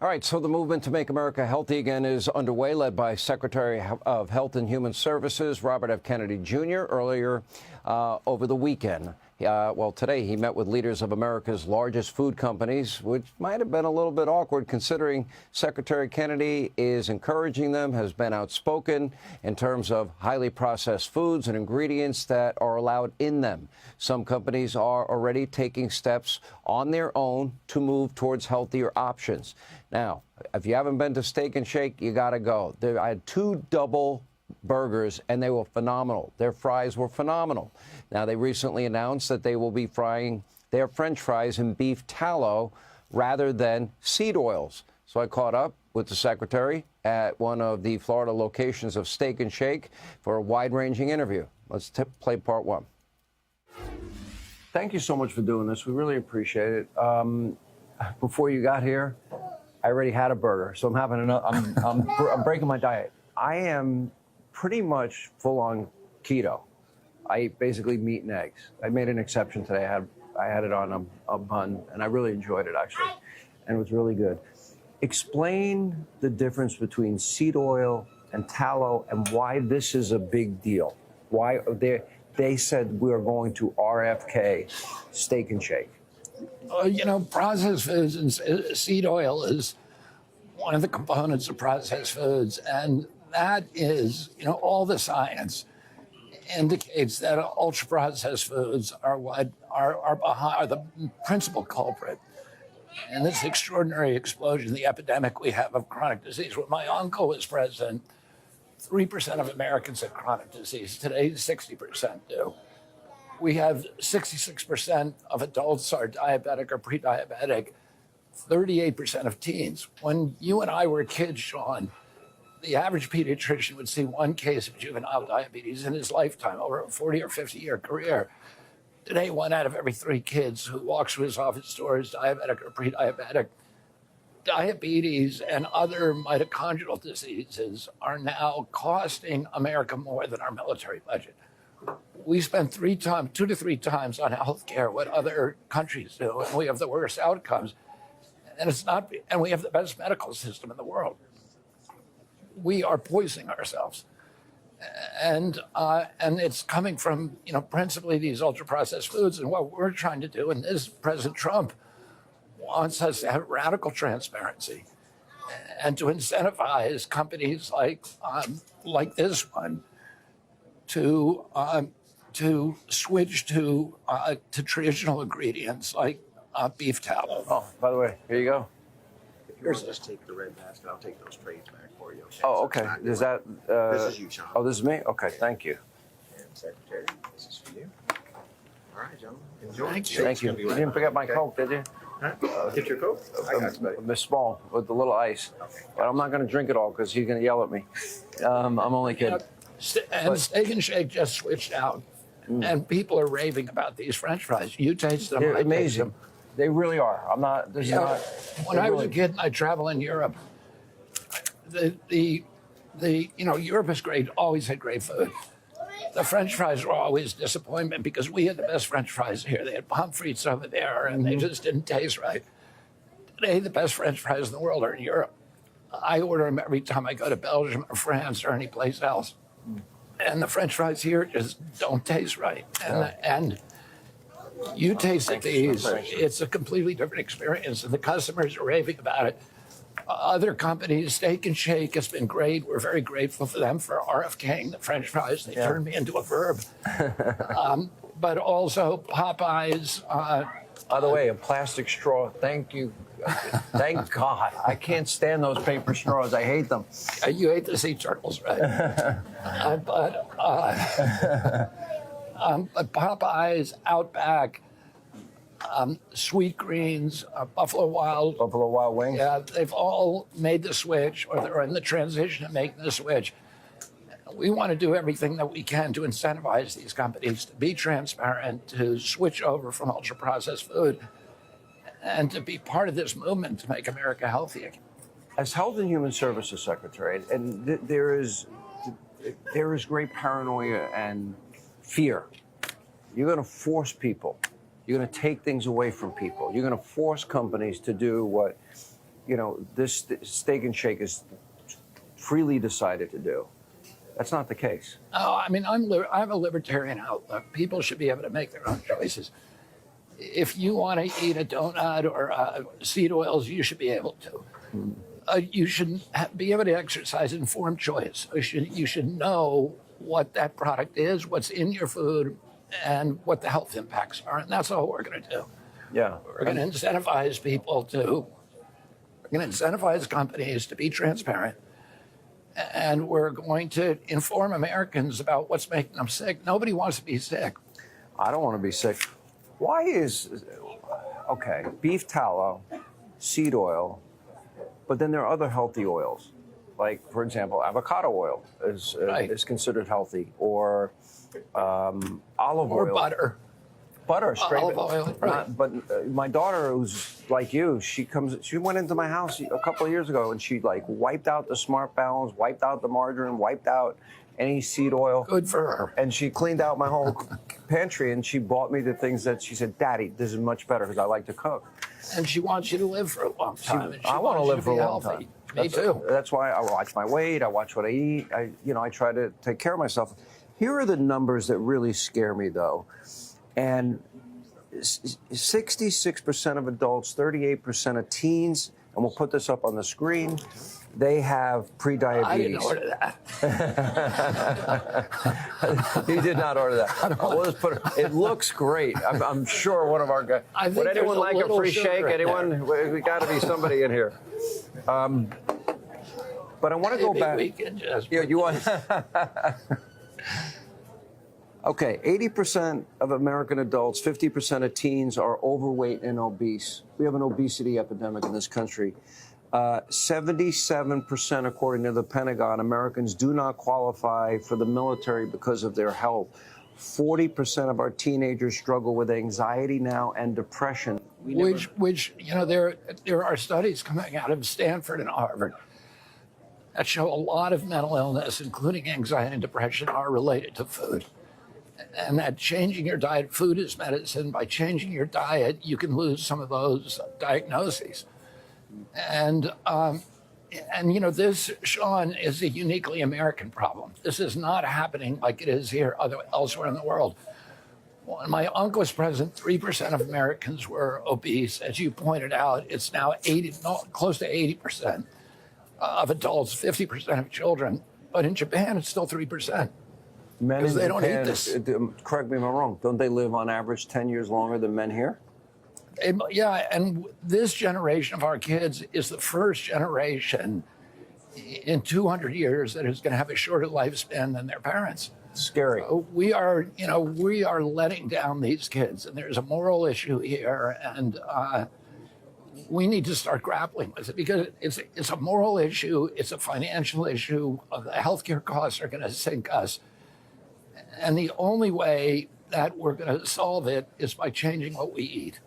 All right, so the movement to make America healthy again is underway, led by Secretary of Health and Human Services Robert F. Kennedy Jr. earlier over the weekend. Today he met with leaders of America's largest food companies, which might have been a little bit awkward considering Secretary Kennedy is encouraging them, has been outspoken in terms of highly processed foods and ingredients that are allowed in them. Some companies are already taking steps on their own to move towards healthier options. Now, if you haven't been to Steak and Shake, you got to go. I had 2 double burgers, and they were phenomenal. Their fries were phenomenal. Now, they recently announced that they will be frying their French fries in beef tallow rather than seed oils. So I caught up with the secretary at one of the Florida locations of Steak and Shake for a wide-ranging interview. Let's play part 1. Thank you so much for doing this. We really appreciate it. Before you got here, I already had a burger, so I'm having another. I'm breaking my diet. I am pretty much full-on keto. I eat basically meat and eggs. I made an exception today. I had it on a bun, and I really enjoyed it, actually, and it was really good. Explain the difference between seed oil and tallow and why this is a big deal. Why they said we are going to RFK Steak and Shake. Processed foods and seed oil is one of the components of processed foods, and that is, all the science indicates that ultra-processed foods are the principal culprit in this extraordinary explosion, the epidemic we have of chronic disease. When my uncle was president, 3% of Americans had chronic disease. Today, 60% do. We have 66% of adults are diabetic or pre-diabetic, 38% of teens. When you and I were kids, Sean, the average pediatrician would see 1 case of juvenile diabetes in his lifetime over a 40 or 50-year career. Today, 1 out of every 3 kids who walks through his office door is diabetic or pre-diabetic. Diabetes and other mitochondrial diseases are now costing America more than our military budget. We spend 2 to 3 times on healthcare what other countries do, and we have the worst outcomes. And we have the best medical system in the world. We are poisoning ourselves, and it's coming from principally these ultra-processed foods. And what we're trying to do, and this President Trump wants us to have radical transparency and to incentivize companies like this one to switch to traditional ingredients like beef tallow. Oh, by the way, here you go. If you want to just take the red basket, I'll take those trays back for you. Okay? Oh, okay. Is that? This is you, Sean. Oh, this is me? Okay, thank you. And Secretary, this is for you. All right, gentlemen. Enjoy. Thank you. You didn't forget my Coke, did you? Huh? Get your Coke? I got you, buddy. Miss Small with the little ice. Okay. But I'm not going to drink it all because he's going to yell at me. I'm only kidding. And Steak and Shake just switched out, and people are raving about these French fries. You taste them. They're I taste amazing. them. They really are. I'm not. There's not. When I was a kid and I travel in Europe, Europe is great. Always had great food. The French fries were always a disappointment because we had the best French fries here. They had pommes frites over there, and they just didn't taste right. Today, the best French fries in the world are in Europe. I order them every time I go to Belgium or France or any place else. And the French fries here just don't taste right. And you tasted these, it's a completely different experience, and the customers are raving about it. Other companies, Steak and Shake has been great. We're very grateful for them for RFKing the French fries. They turned me into a verb. But also Popeyes. By the way, a plastic straw. Thank you. Thank God. I can't stand those paper straws. I hate them. You hate the sea turtles, right? But Popeyes, Outback, Sweet Greens, Buffalo Wild Wings. Yeah, they've all made the switch, or they're in the transition of making the switch. We want to do everything that we can to incentivize these companies to be transparent, to switch over from ultra-processed food, and to be part of this movement to make America healthy again. As Health and Human Services Secretary, and there is great paranoia and fear. You're going to force people. You're going to take things away from people. You're going to force companies to do what this steak and shake is freely decided to do. That's not the case. Oh, I mean, I have a libertarian outlook. People should be able to make their own choices. If you want to eat a donut or seed oils, you should be able to. You should be able to exercise informed choice. You should know what that product is, what's in your food, and what the health impacts are. And that's all we're going to do. Yeah. We're going to incentivize people to, we're going to incentivize companies to be transparent. And we're going to inform Americans about what's making them sick. Nobody wants to be sick. I don't want to be sick. Why is, okay, beef tallow, seed oil, but then there are other healthy oils. Like, for example, avocado oil is considered healthy, or olive oil. Or butter. Butter, straight. Olive oil, right. But my daughter, who's like you, she went into my house a couple of years ago, and she like wiped out the Smart Balance, wiped out the margarine, wiped out any seed oil. Good for her. And she cleaned out my whole pantry, and she bought me the things that she said, "Daddy, this is much better because I like to cook." And she wants you to live for a long time. I want to live for a long time. Me too. That's why I watch my weight. I watch what I eat. I try to take care of myself. Here are the numbers that really scare me, though. And 66% of adults, 38% of teens, and we'll put this up on the screen, they have prediabetes. I didn't order that. You did not order that. We'll just put it looks great. I'm sure one of our guys. Would anyone like a free shake? Anyone? We got to be somebody in here. But I want to go back. We can just You want? Okay, 80% of American adults, 50% of teens are overweight and obese. We have an obesity epidemic in this country. 77%, according to the Pentagon, Americans do not qualify for the military because of their health. 40% of our teenagers struggle with anxiety now and depression. Which there are studies coming out of Stanford and Harvard that show a lot of mental illness, including anxiety and depression, are related to food. And that changing your diet, food is medicine. By changing your diet, you can lose some of those diagnoses. And this, Sean, is a uniquely American problem. This is not happening like it is here elsewhere in the world. When my uncle was president, 3% of Americans were obese. As you pointed out, it's now close to 80% of adults, 50% of children. But in Japan, it's still 3%. Men in they don't Japan, eat this. Correct me if I'm wrong, don't they live on average 10 years longer than men here? Yeah, and this generation of our kids is the first generation in 200 years that is going to have a shorter lifespan than their parents. Scary. We are letting down these kids, and there's a moral issue here, and we need to start grappling with it because it's a moral issue, it's a financial issue. The healthcare costs are going to sink us. And the only way that we're going to solve it is by changing what we eat.